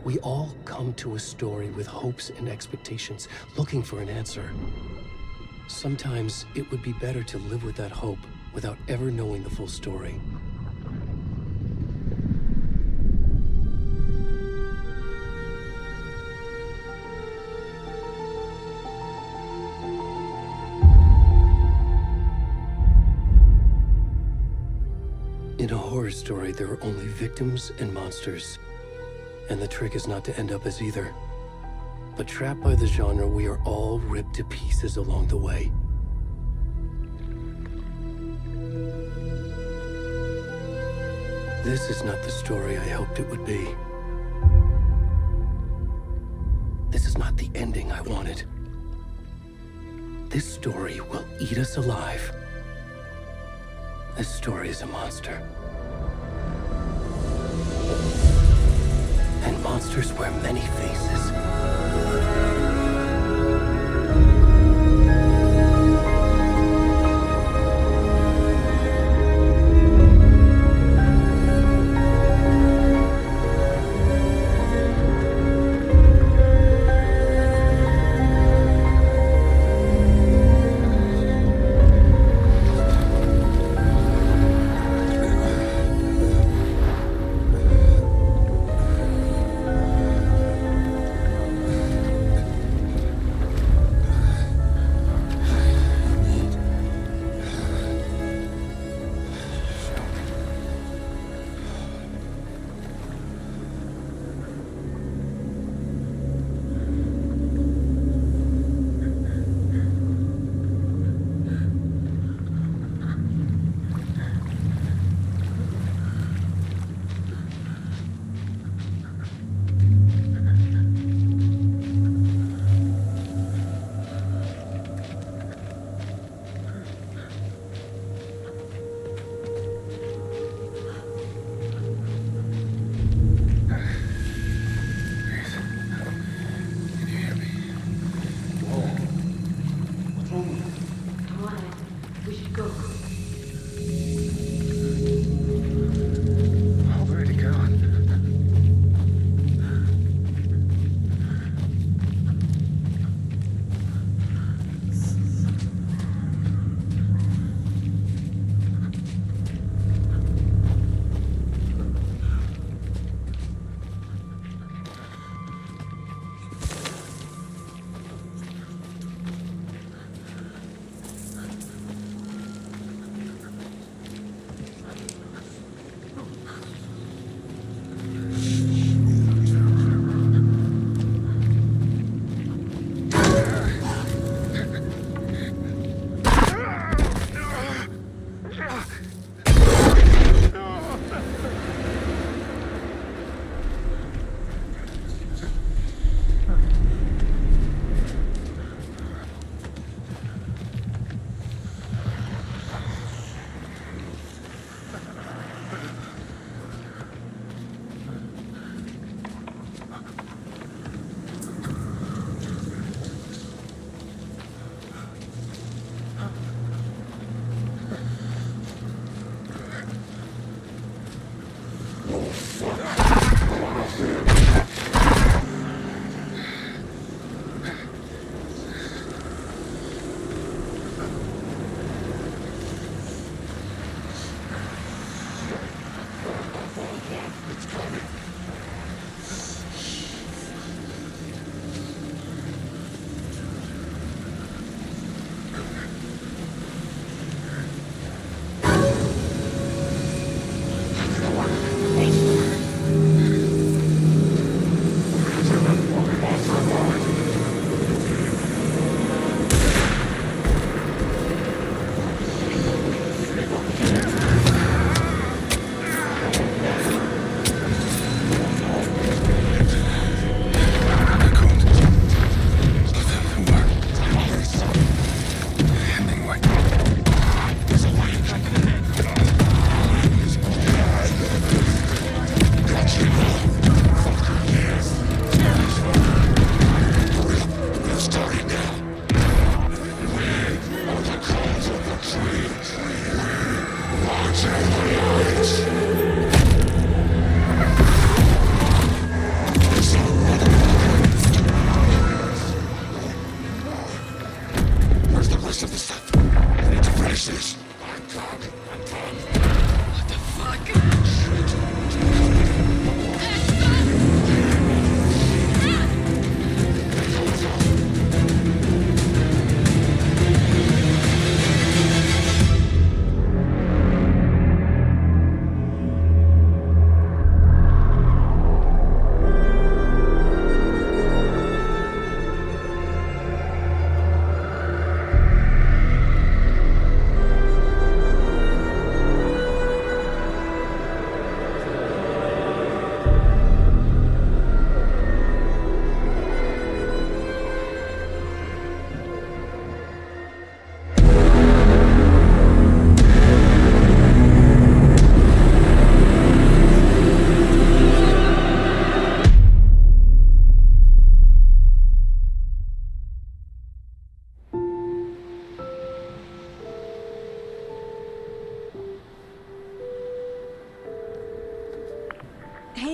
We all come to a story with hopes and expectations, looking for an answer. Sometimes it would be better to live with that hope without ever knowing the full story. In a horror story, there are only victims and monsters. And the trick is not to end up as either. But trapped by the genre, we are all ripped to pieces along the way. This is not the story I hoped it would be. This is not the ending I wanted. This story will eat us alive. This story is a monster. And monsters wear many faces.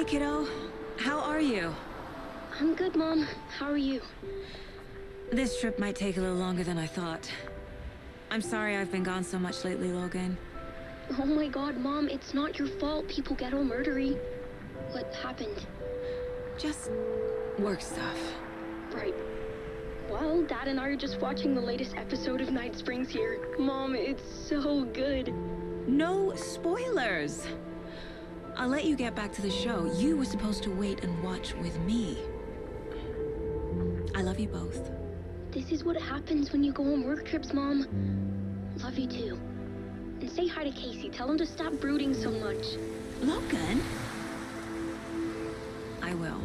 Hey, kiddo. How are you? I'm good, Mom. How are you? This trip might take a little longer than I thought. I'm sorry I've been gone so much lately, Logan. Oh my god, Mom, it's not your fault people get all murdery. What happened? Just work stuff. Right. Well, Dad and I are just watching the latest episode of Night Springs here. Mom, it's so good. No spoilers! I'll let you get back to the show. You were supposed to wait and watch with me. I love you both. This is what happens when you go on work trips, Mom. Love you too. And say hi to Casey. Tell him to stop brooding so much. Logan? I will.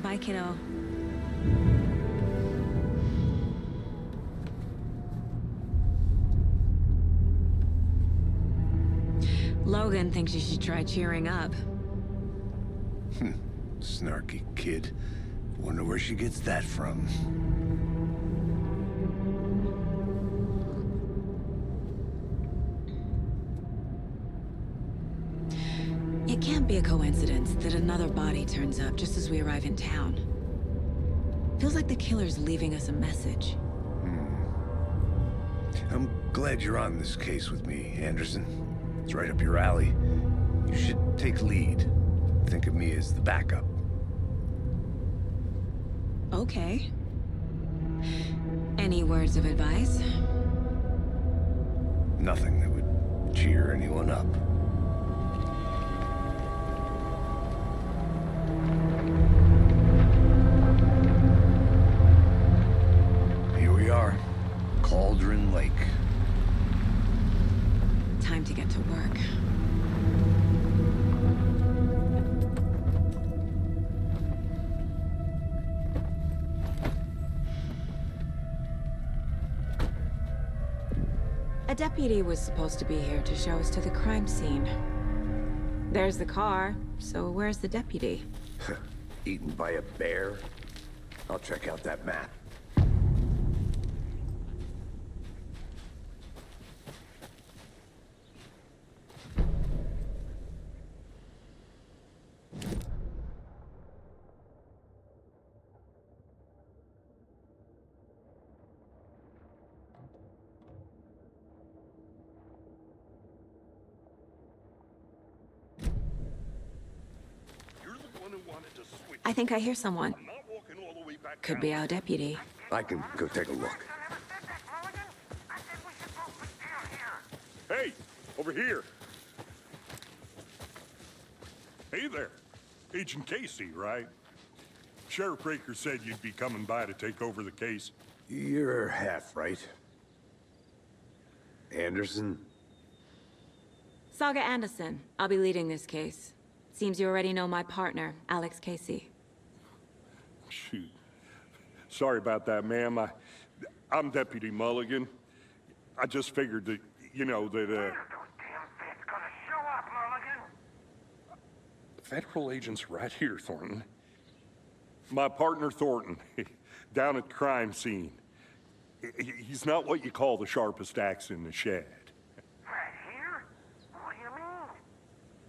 Bye, kiddo. Logan thinks you should try cheering up. Snarky kid. Wonder where she gets that from. It can't be a coincidence that another body turns up just as we arrive in town. Feels like the killer's leaving us a message. I'm glad you're on this case with me, Anderson. It's right up your alley. You should take lead. Think of me as the backup. Okay. Any words of advice? Nothing that would cheer anyone up. Here we are. Cauldron Lake. Time to get to work. A deputy was supposed to be here to show us to the crime scene. There's the car, so where's the deputy? Eaten by a bear? I'll check out that map. I think I hear someone. Could be our deputy. I can go take a look. Hey, over here. Hey there. Agent Casey, right? Sheriff Breaker said you'd be coming by to take over the case. You're half right. Anderson? Saga Anderson. I'll be leading this case. Seems you already know my partner, Alex Casey. Shoot. Sorry about that, ma'am. I'm Deputy Mulligan. I just figured that, you know, that, Those damn feds gonna show up, Mulligan. Federal agent's right here, Thornton. My partner, Thornton, down at the crime scene. He's not what you call the sharpest axe in the shed. Right here? What do you mean?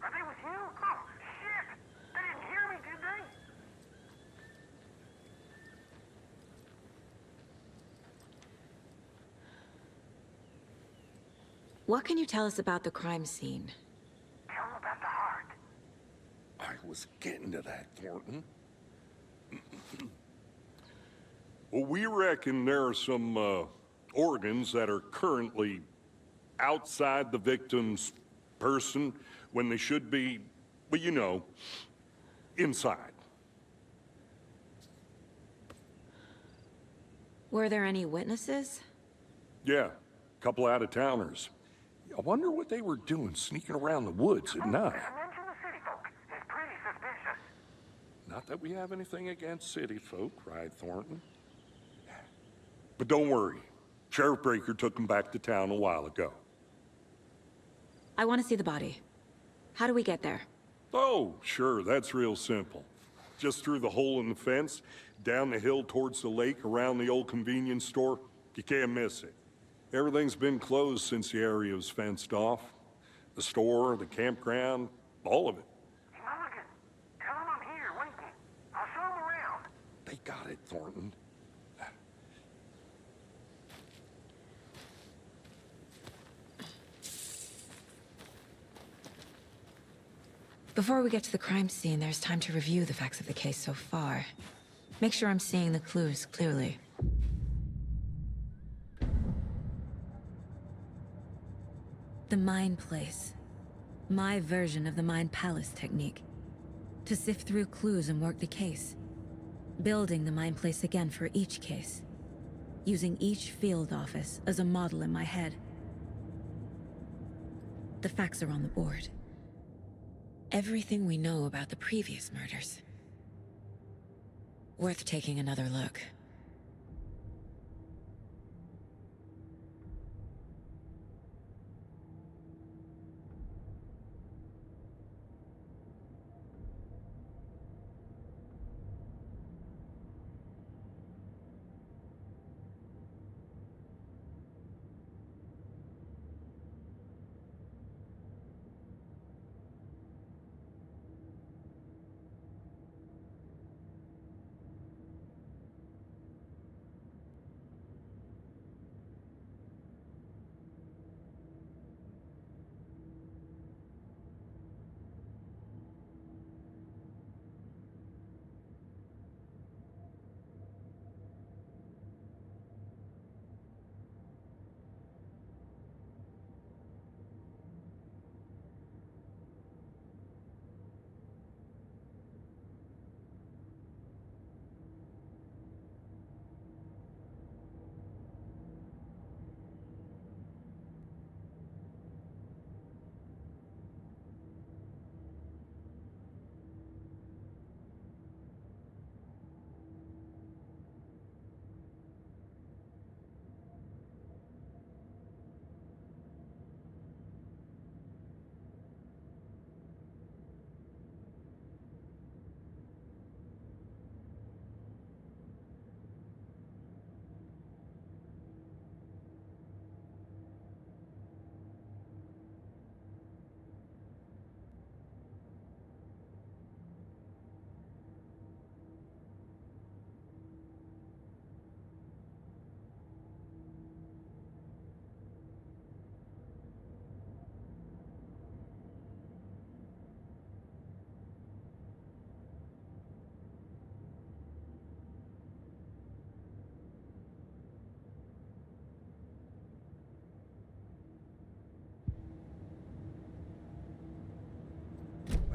Are they with you? Oh, shit! They didn't hear me, did they? What can you tell us about the crime scene? Tell them about the heart. I was getting to that, Thornton. Well, we reckon there are some organs that are currently outside the victim's person when they should be, well, you know, inside. Were there any witnesses? Yeah, a couple out-of-towners. I wonder what they were doing sneaking around the woods at night. Mention the city folk. It's pretty suspicious. Not that we have anything against city folk, right, Thornton? But don't worry. Sheriff Breaker took them back to town a while ago. I want to see the body. How do we get there? Oh, sure, that's real simple. Just through the hole in the fence, down the hill towards the lake, around the old convenience store. You can't miss it. Everything's been closed since the area was fenced off. The store, the campground, all of it. Hey, Mulligan, got it, Thornton. Before we get to the crime scene, there's time to review the facts of the case so far. Make sure I'm seeing the clues clearly. The Mind Place. My version of the Mind Palace technique. To sift through clues and work the case. Building the Mind Place again for each case. Using each field office as a model in my head. The facts are on the board. Everything we know about the previous murders. Worth taking another look.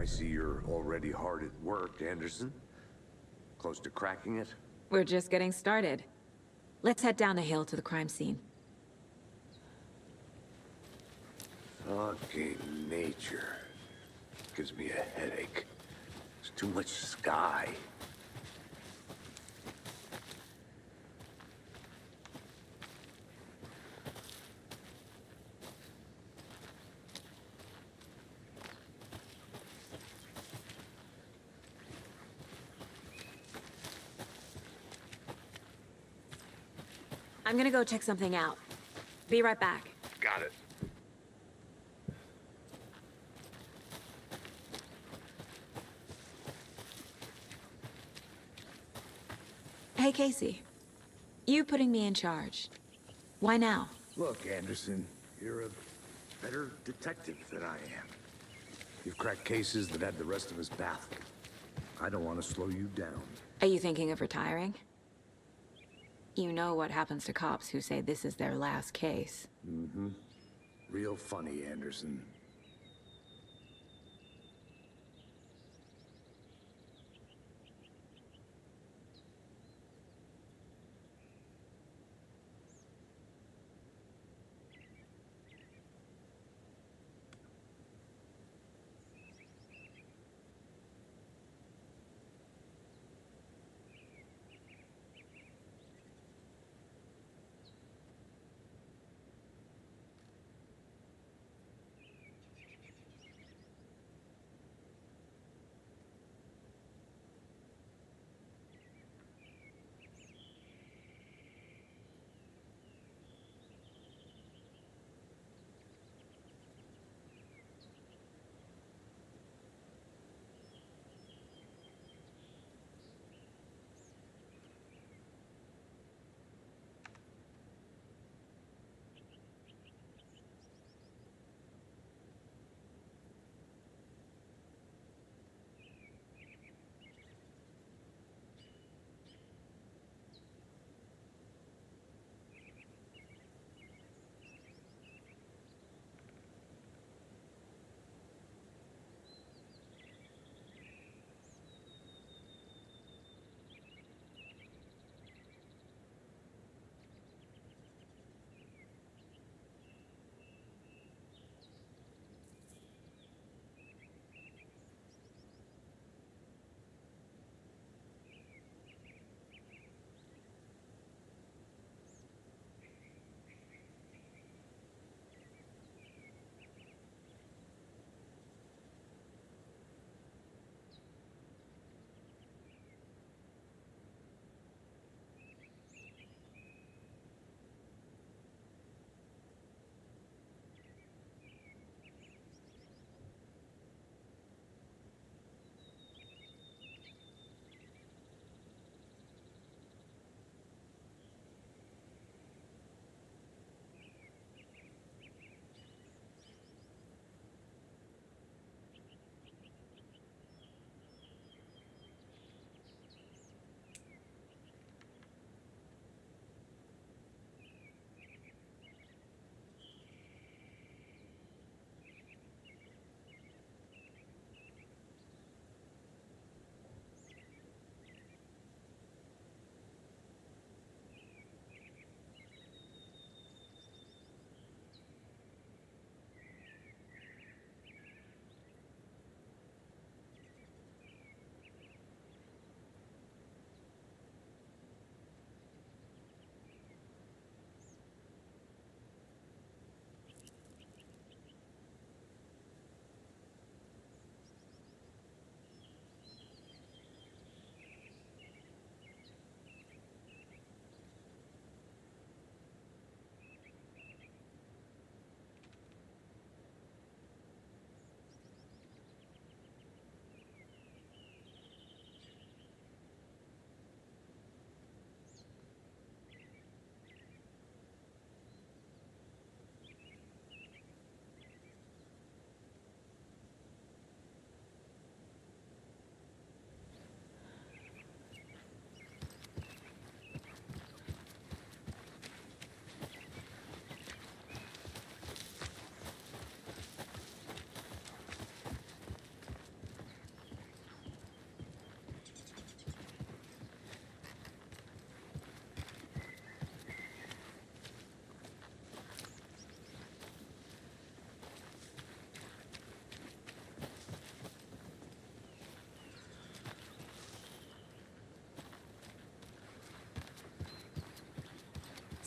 I see you're already hard at work, Anderson. Close to cracking it? We're just getting started. Let's head down the hill to the crime scene. Fucking nature. Gives me a headache. There's too much sky. I'm gonna go check something out. Be right back. Got it. Hey, Casey. You putting me in charge. Why now? Look, Anderson, you're a better detective than I am. You've cracked cases that had the rest of us baffled. I don't want to slow you down. Are you thinking of retiring? You know what happens to cops who say this is their last case. Mm-hmm. Real funny, Anderson.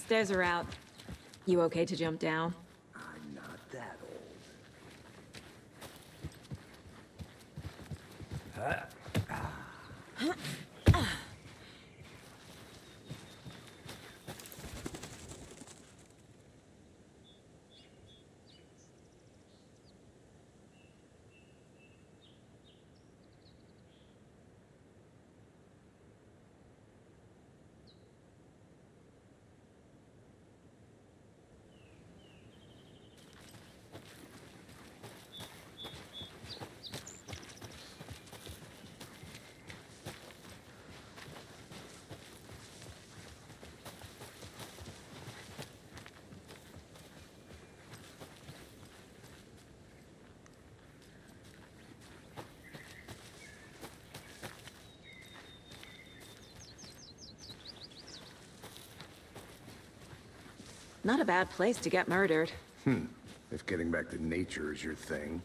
Stairs are out. You okay to jump down? I'm not that old. Not a bad place to get murdered. If getting back to nature is your thing.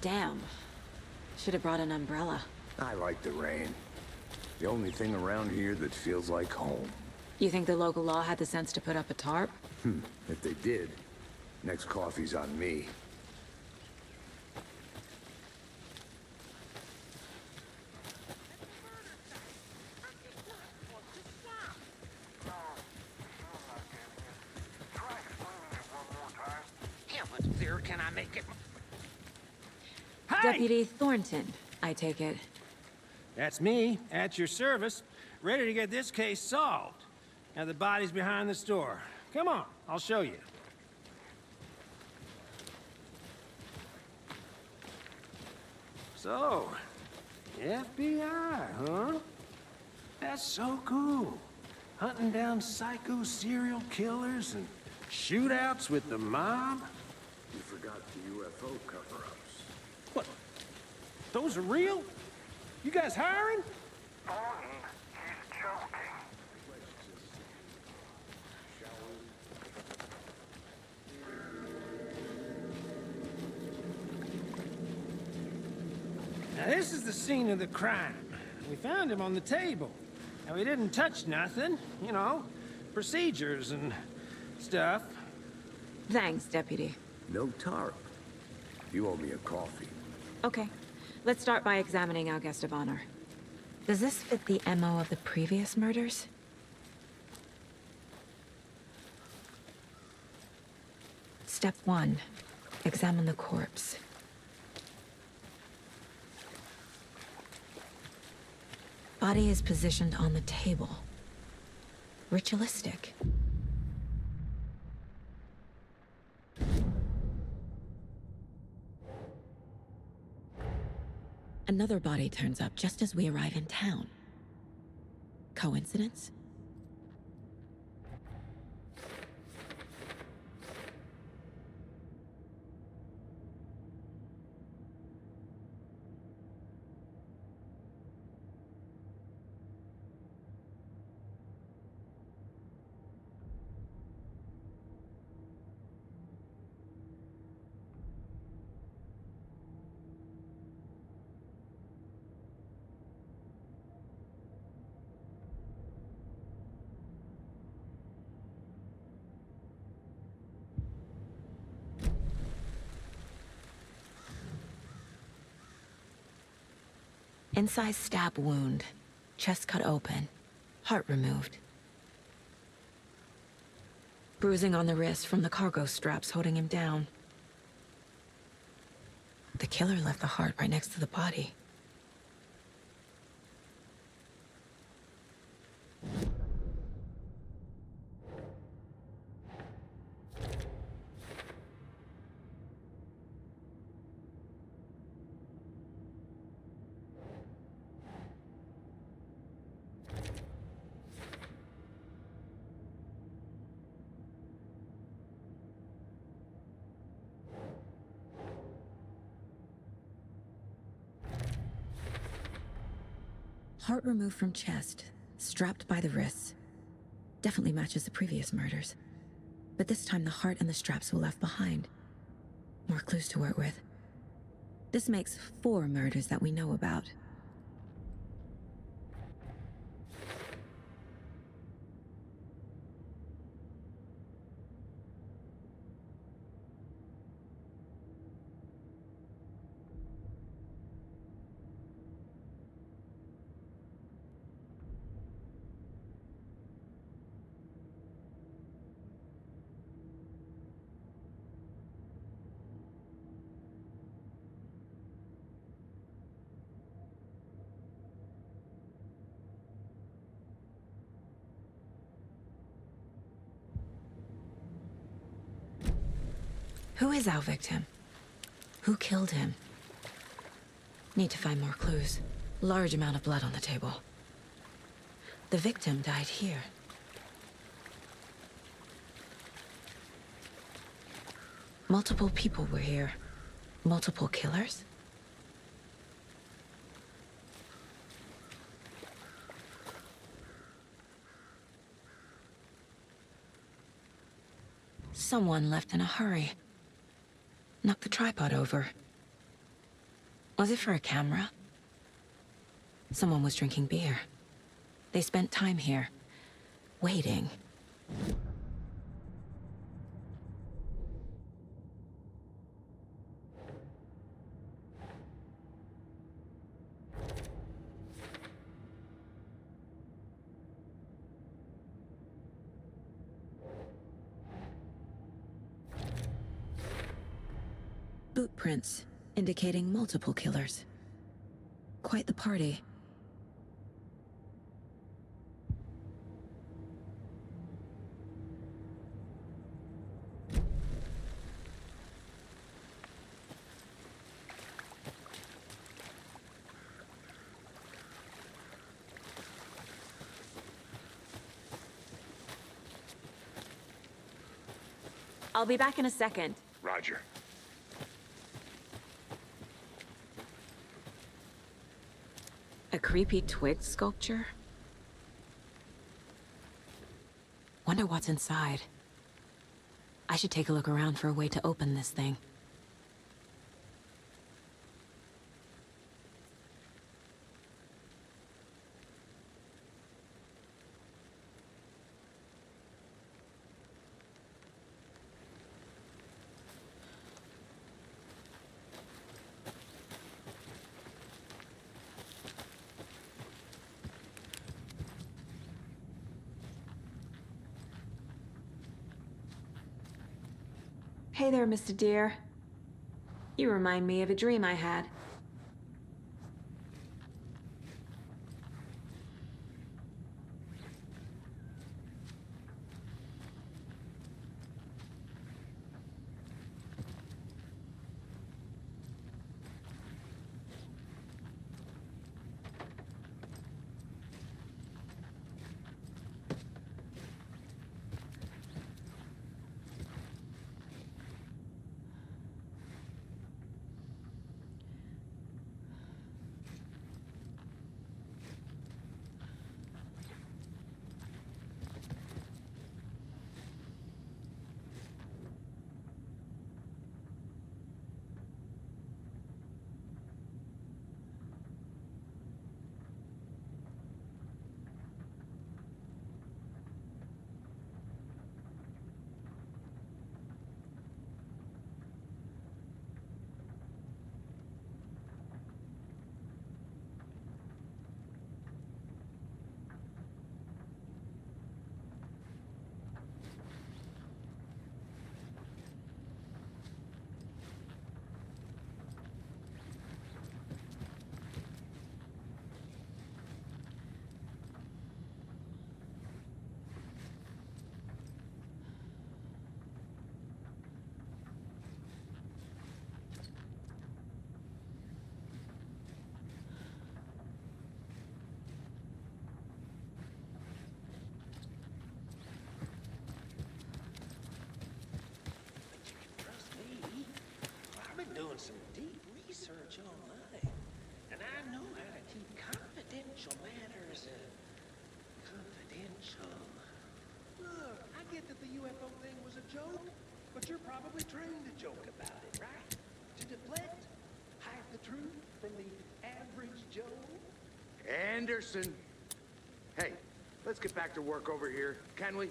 Damn. Should have brought an umbrella. I like the rain. The only thing around here that feels like home. You think the local law had the sense to put up a tarp? If they did, next coffee's on me. Yeah, but there, can I make it? Deputy Thornton, I take it. That's me, at your service, ready to get this case solved. Now the body's behind the store. Come on, I'll show you. So, FBI, huh? That's so cool. Hunting down psycho serial killers and shootouts with the mob. You forgot the UFO cover-ups. What? Those are real? You guys hiring? Bonnie, he's joking. Now this is the scene of the crime. We found him on the table. Now we didn't touch nothing, you know, procedures and stuff. Thanks, Deputy. No tarp. You owe me a coffee. Okay. Let's start by examining our guest of honor. Does this fit the MO of the previous murders? Step 1. Examine the corpse. Body is positioned on the table. Ritualistic. Another body turns up just as we arrive in town. Coincidence? Incised stab wound. Chest cut open. Heart removed. Bruising on the wrist from the cargo straps holding him down. The killer left the heart right next to the body. Heart removed from chest, strapped by the wrists. Definitely matches the previous murders. But this time the heart and the straps were left behind. More clues to work with. This makes 4 murders that we know about. Who is our victim? Who killed him? Need to find more clues. Large amount of blood on the table. The victim died here. Multiple people were here. Multiple killers? Someone left in a hurry. Knocked the tripod over. Was it for a camera? Someone was drinking beer. They spent time here, waiting. Boot prints, indicating multiple killers. Quite the party. I'll be back in a second. Roger. A creepy twig sculpture? Wonder what's inside. I should take a look around for a way to open this thing. Hey there, Mr. Deer. You remind me of a dream I had. Doing some deep research online, and I know how to keep confidential matters confidential. Look, I get that the UFO thing was a joke, but you're probably trained to joke about it, right? To deflect, the truth from the average Joe? Anderson! Hey, let's get back to work over here, can we?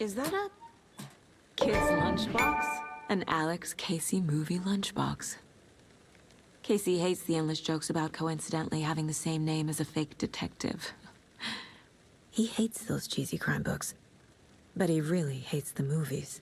Is that a kid's lunchbox? An Alex Casey movie lunchbox. Casey hates the endless jokes about coincidentally having the same name as a fake detective. He hates those cheesy crime books, but he really hates the movies.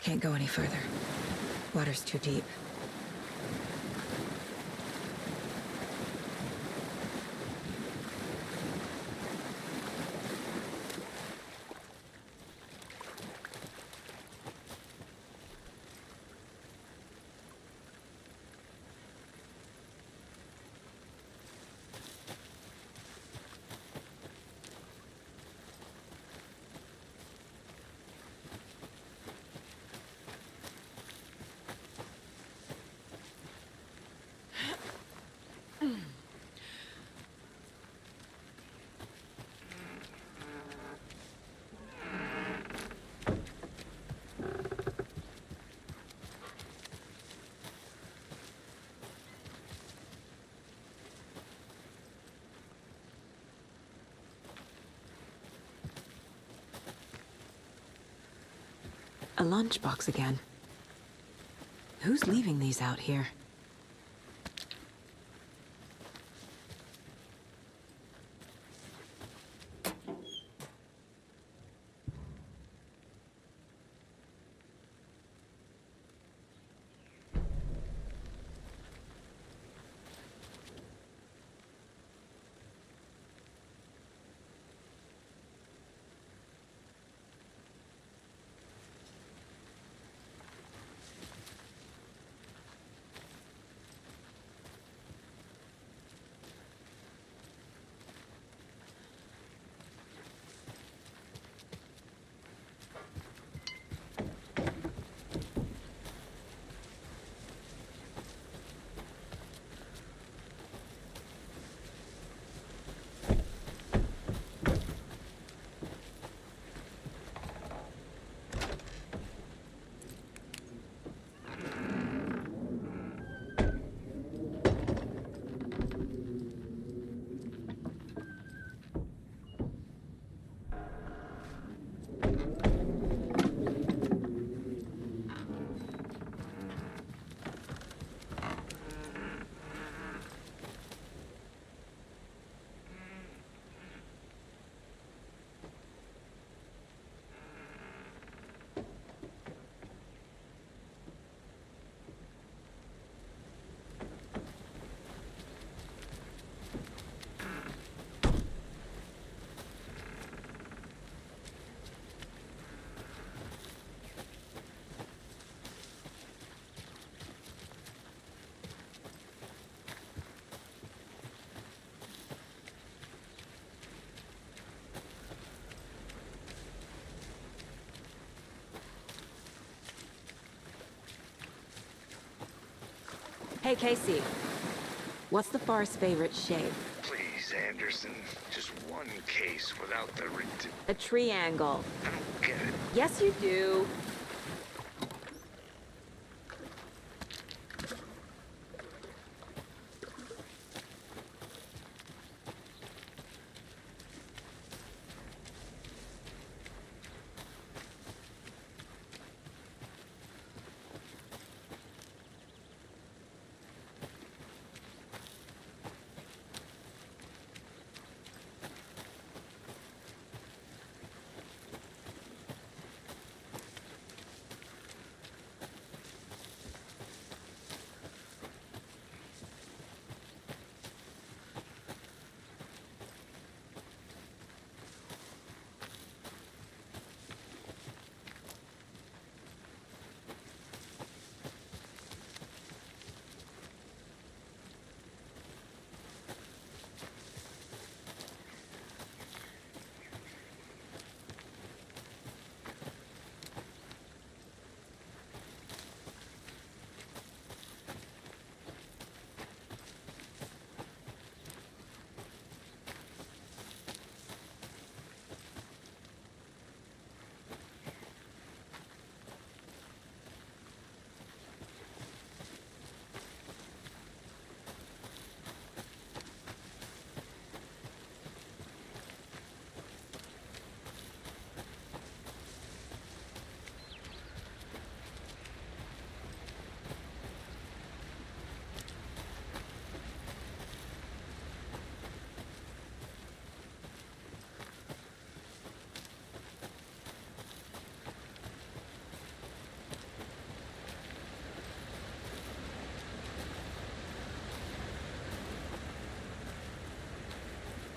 Can't go any further. Water's too deep. A lunchbox again. Who's leaving these out here? Hey, Casey. What's the far's favorite shape? Please, Anderson. Just one case without the A triangle. I don't get it. Yes, you do.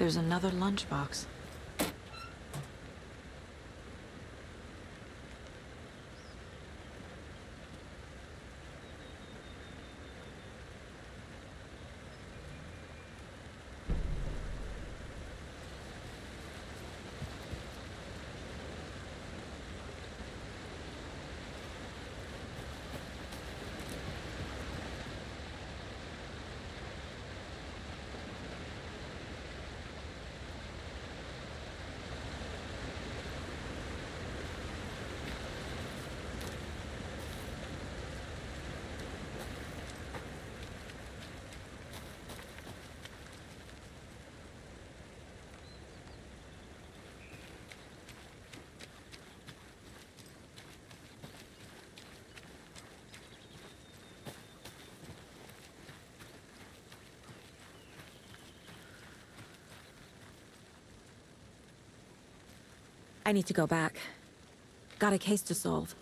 There's another lunchbox. I need to go back. Got a case to solve.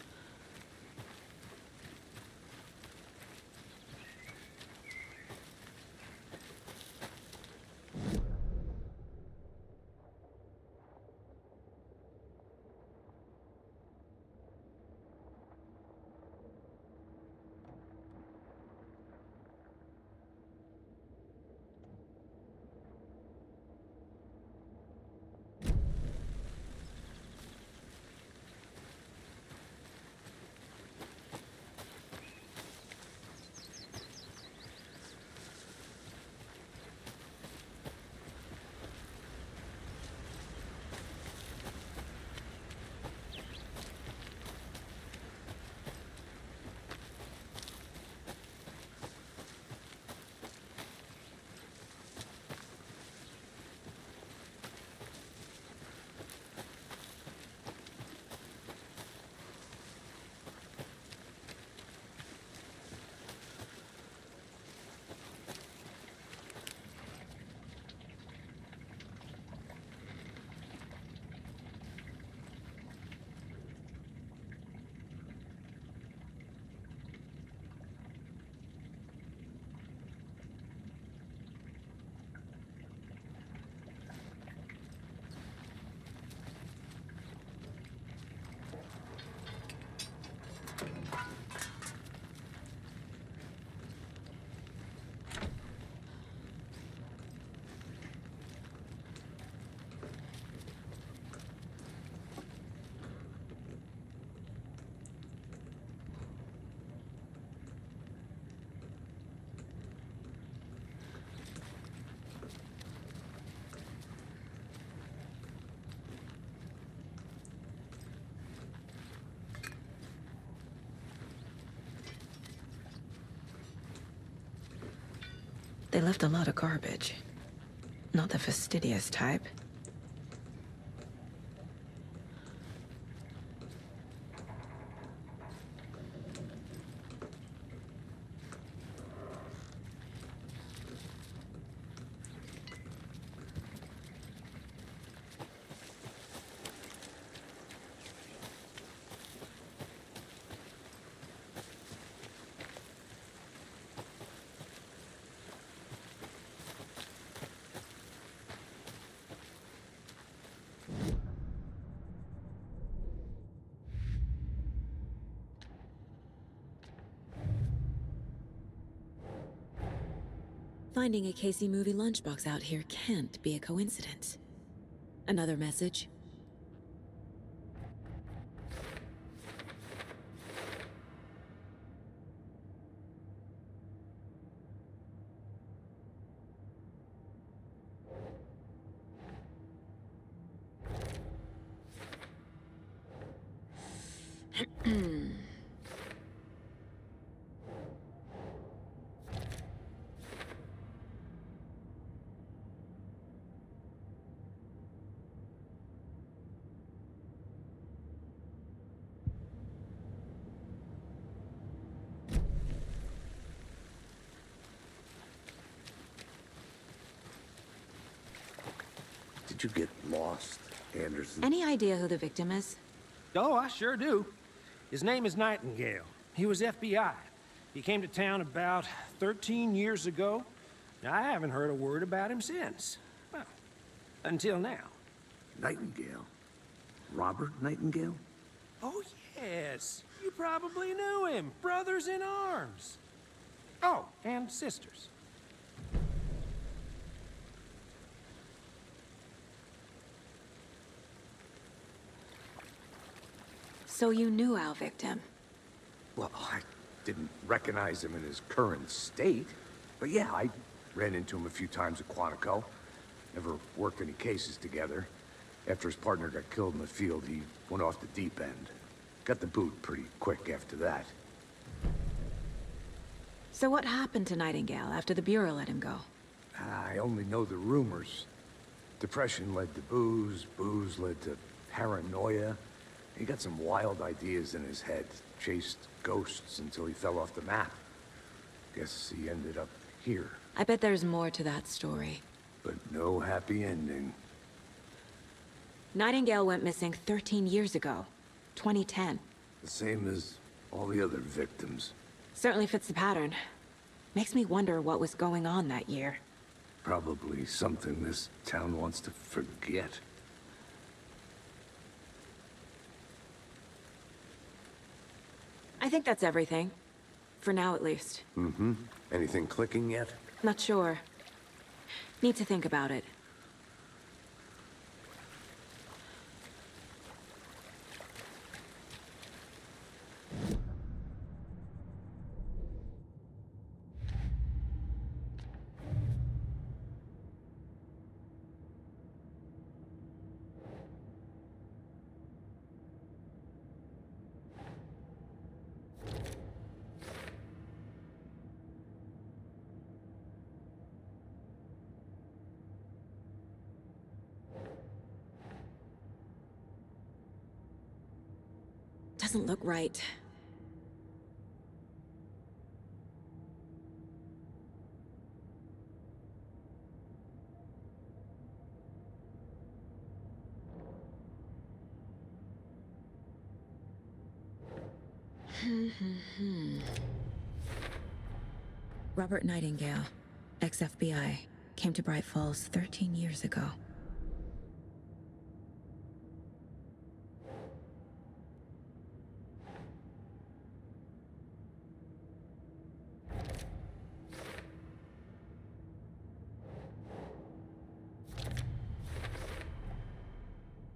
They left a lot of garbage. Not the fastidious type. Finding a Casey movie lunchbox out here can't be a coincidence. Another message? Did you get lost, Anderson? Any idea who the victim is? Oh, I sure do. His name is Nightingale. He was FBI. He came to town about 13 years ago. Now, I haven't heard a word about him since. Well, Until now. Nightingale? Robert Nightingale? Oh, yes. You probably knew him. Brothers in arms. Oh, and sisters. So you knew our victim. Well, I didn't recognize him in his current state. But yeah, I ran into him a few times at Quantico. Never worked any cases together. After his partner got killed in the field, he went off the deep end. Got the boot pretty quick after that. So what happened to Nightingale after the Bureau let him go? I only know the rumors. Depression led to booze, booze led to paranoia. He got some wild ideas in his head, chased ghosts until he fell off the map. Guess he ended up here, I bet there's more to that story. but no happy ending. Nightingale went missing 13 years ago. 2010. The same as all the other victims. Certainly fits the pattern. Makes me wonder what was going on that year. Probably something this town wants to forget. I think that's everything. For now, at least. Mm-hmm. Anything clicking yet? Not sure. Need to think about it. Doesn't look right. Robert Nightingale, ex-FBI, came to Bright Falls 13 years ago.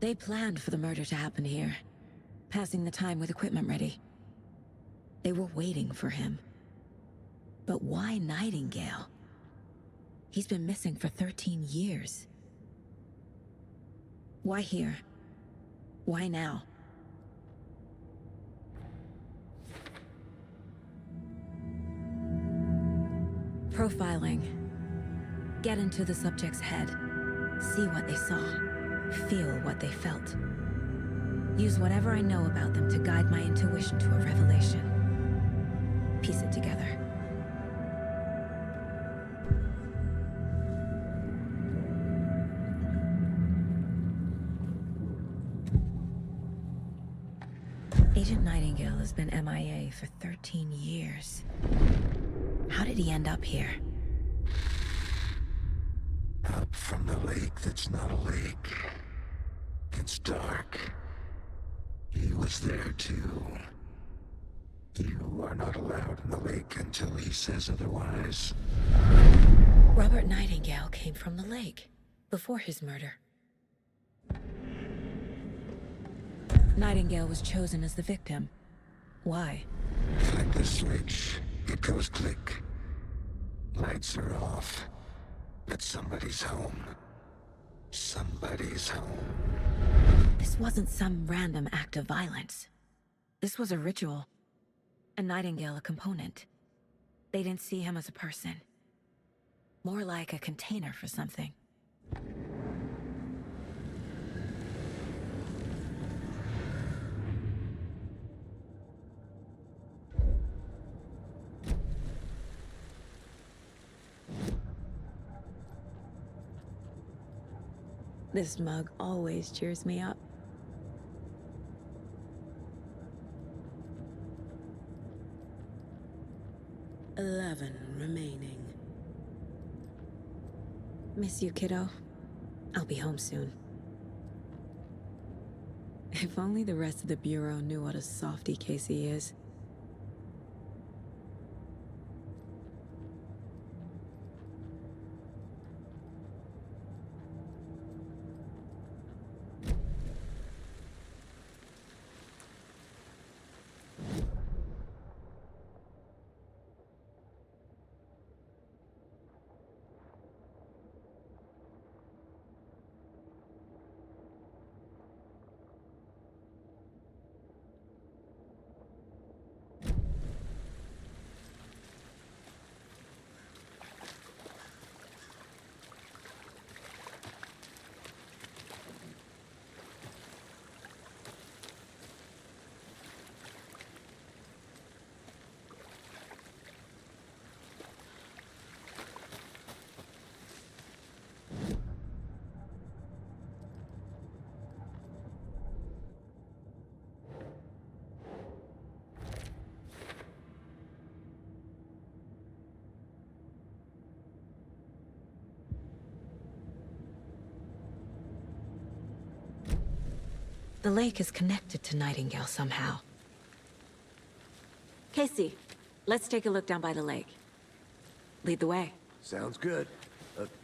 They planned for the murder to happen here, passing the time with equipment ready. They were waiting for him. But why Nightingale? He's been missing for 13 years. Why here? Why now? Profiling. Get into the subject's head. See what they saw. Feel what they felt. Use whatever I know about them to guide my intuition to a revelation. Piece it together. Agent Nightingale has been MIA for 13 years. How did he end up here? Up from the lake that's not a lake. It's dark. He was there too. You are not allowed in the lake until he says otherwise. Robert Nightingale came from the lake, before his murder. Nightingale was chosen as the victim. Why? Flick the switch. It goes click. Lights are off. But somebody's home. Somebody's home. This wasn't some random act of violence. This was a ritual. And Nightingale a component. They didn't see him as a person. More like a container for something. This mug always cheers me up. "11 remaining. Miss you, kiddo. I'll be home soon. If only the rest of the Bureau knew what a softy Casey is. The lake is connected to Nightingale somehow. Casey, let's take a look down by the lake. Lead the way. Sounds good.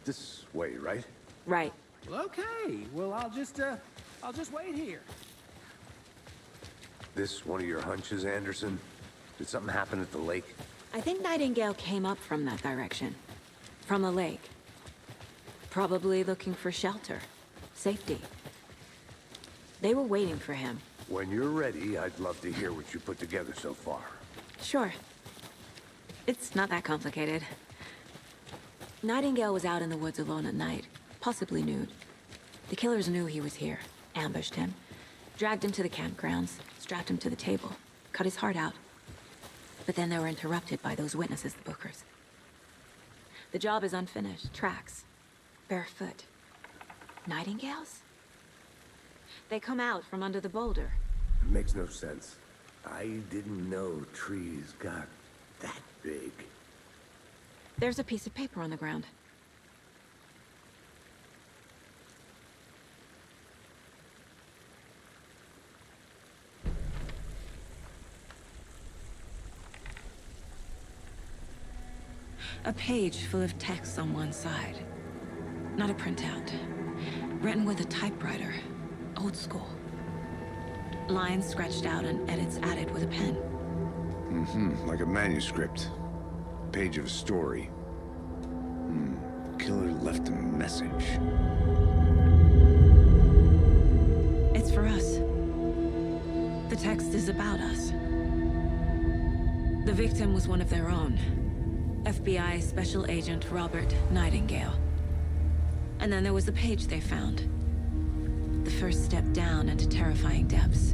This way, right? Right. Well, okay. Well, I'll just wait here. This one of your hunches, Anderson? Did something happen at the lake? I think Nightingale came up from that direction. From the lake. Probably looking for shelter. Safety. They were waiting for him. When you're ready, I'd love to hear what you put together so far. Sure. It's not that complicated. Nightingale was out in the woods alone at night, possibly nude. The killers knew he was here, ambushed him, dragged him to the campgrounds, strapped him to the table, cut his heart out. But then they were interrupted by those witnesses, the Bookers. The job is unfinished. Tracks. Barefoot. Nightingales? They come out from under the boulder. It makes no sense. I didn't know trees got that big. There's a piece of paper on the ground. A page full of text on one side. Not a printout. Written with a typewriter. Old school. Lines scratched out and edits added with a pen. Like a manuscript. Page of a story. Killer left a message. It's for us. The text is about us. The victim was one of their own. FBI Special Agent Robert Nightingale. And then there was the page they found. The first step down into terrifying depths.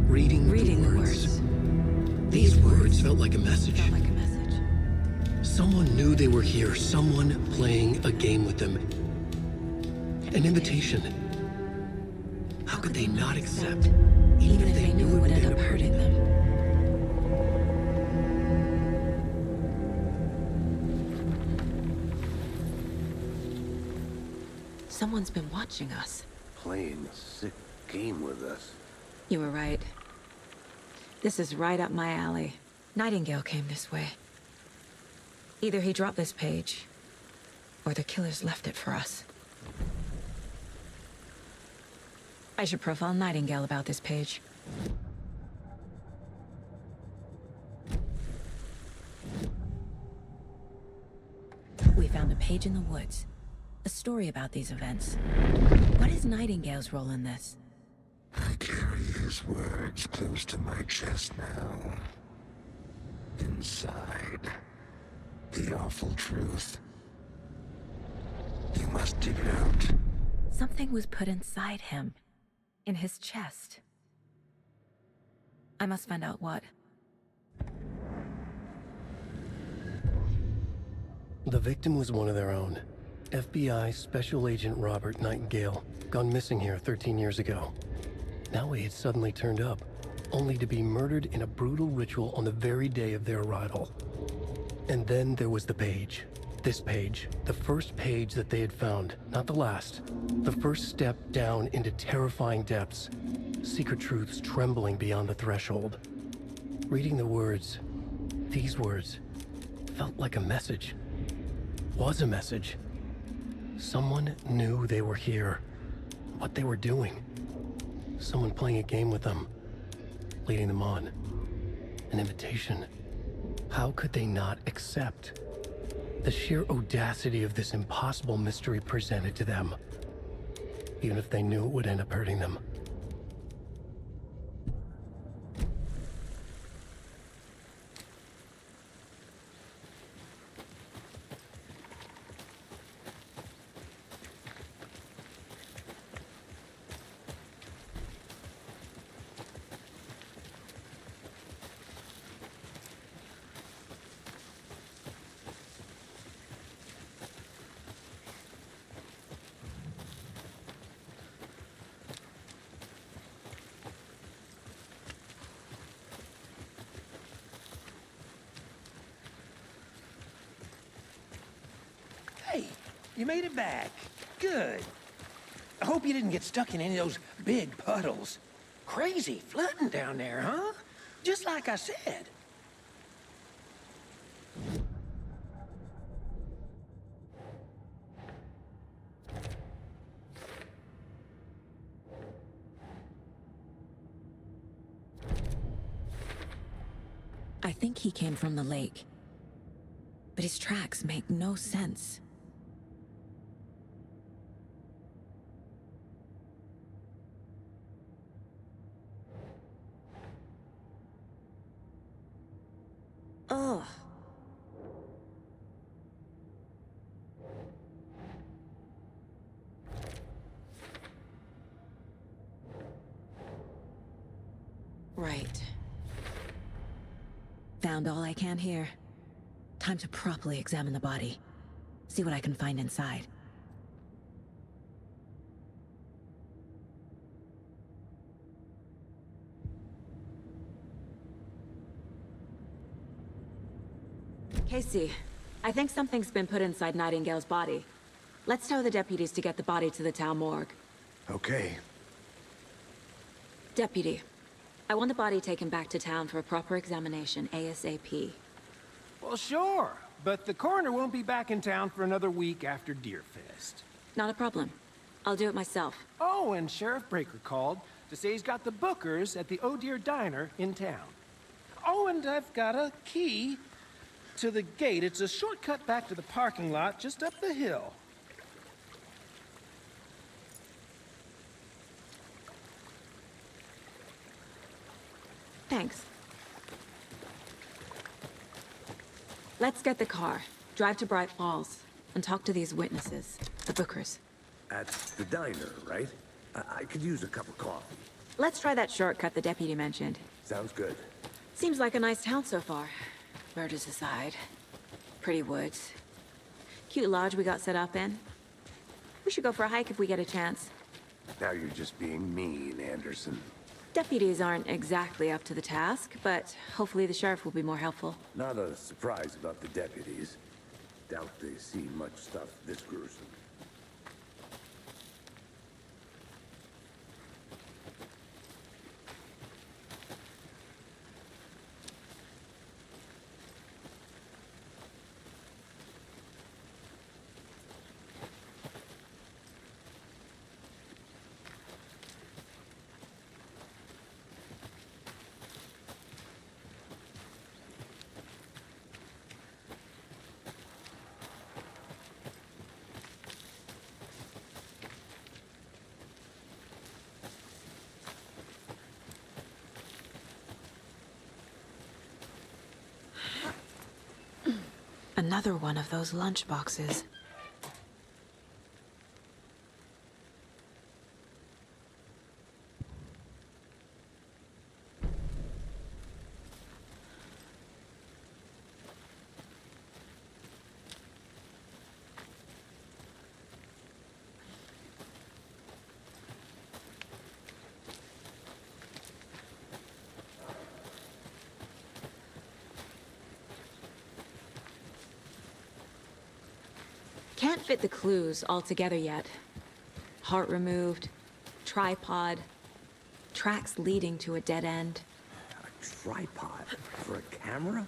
Reading the words. These words felt like a message. Felt like a message. Someone knew they were here, someone playing a game with them. An invitation. How could they not accept, Even if they knew it would end up hurting them. Someone's been watching us. Playing a sick game with us. You were right. This is right up my alley. Nightingale came this way. Either he dropped this page, or the killers left it for us. I should profile Nightingale about this page. We found a page in the woods. A story about these events. What is Nightingale's role in this? I carry his words close to my chest now. Inside, the awful truth. You must dig it out. Something was put inside him. In his chest. I must find out what. The victim was one of their own. FBI Special Agent Robert Nightingale, gone missing here 13 years ago. Now he had suddenly turned up, only to be murdered in a brutal ritual on the very day of their arrival. And then there was the page. This page, the first page that they had found, not the last. The first step down into terrifying depths. Secret truths trembling beyond the threshold. Reading the words, these words, felt like a message. Was a message. Someone knew they were here. What they were doing. Someone playing a game with them. Leading them on. An invitation. How could they not accept? The sheer audacity of this impossible mystery presented to them. Even if they knew it would end up hurting them. Hey, you made it back. Good. I hope you didn't get stuck in any of those big puddles. Crazy flooding down there, huh? Just like I said. I think he came from the lake. But his tracks make no sense. Ugh. Right. Found all I can here. Time to properly examine the body. See what I can find inside. Casey, I think something's been put inside Nightingale's body. Let's tell the deputies to get the body to the town morgue. Okay. Deputy, I want the body taken back to town for a proper examination ASAP. Well, sure. But the coroner won't be back in town for another week after Deerfest. Not a problem. I'll do it myself. Oh, and Sheriff Breaker called to say he's got the Bookers at the Oh Dear Diner in town. Oh, and I've got a key to the gate. It's a shortcut back to the parking lot just up the hill. Thanks. Let's get the car, drive to Bright Falls, and talk to these witnesses, the Bookers. At the diner, right? I could use a cup of coffee. Let's try that shortcut the deputy mentioned. Sounds good. Seems like a nice town so far. Murders aside. Pretty woods. Cute lodge we got set up in. We should go for a hike if we get a chance. Now you're just being mean, Anderson. Deputies aren't exactly up to the task, but hopefully the sheriff will be more helpful. Not a surprise about the deputies. Doubt they see much stuff this gruesome. Another one of those lunchboxes. can't fit the clues all together yet. Heart removed, tripod, tracks leading to a dead end. A tripod? For a camera?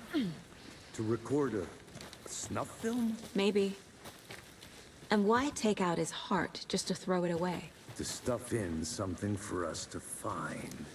To record a snuff film? Maybe. And why take out his heart just to throw it away? To stuff in something for us to find.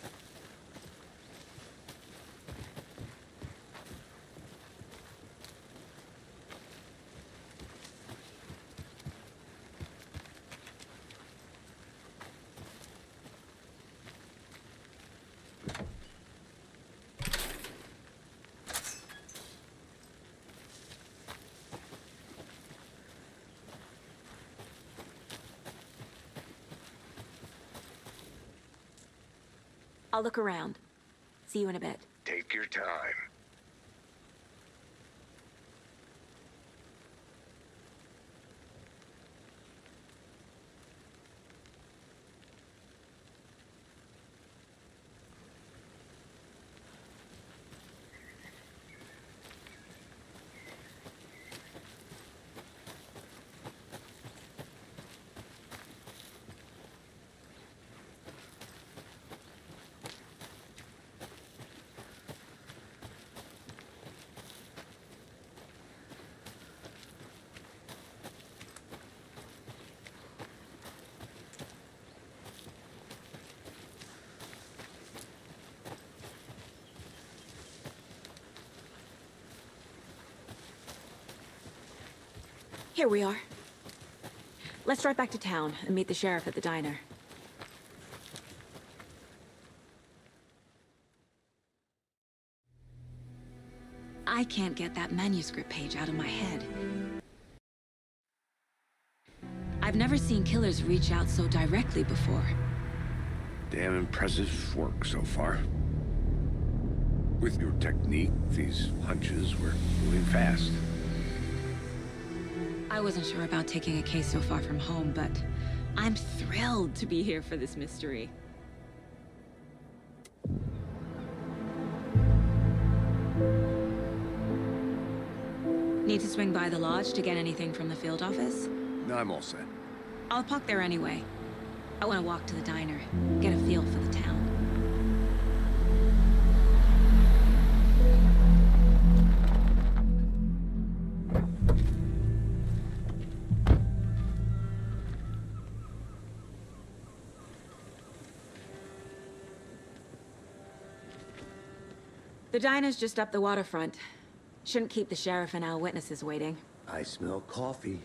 I'll look around. See you in a bit. Take your time. Here we are. Let's drive back to town and meet the sheriff at the diner. I can't get that manuscript page out of my head. I've never seen killers reach out so directly before. Damn impressive work so far. With your technique, these hunches were moving fast. I wasn't sure about taking a case so far from home, but I'm thrilled to be here for this mystery. Need to swing by the lodge to get anything from the field office? No, I'm all set. I'll park there anyway. I want to walk to the diner, get a feel for the town. The diner's just up the waterfront. Shouldn't keep the sheriff and our witnesses waiting. I smell coffee.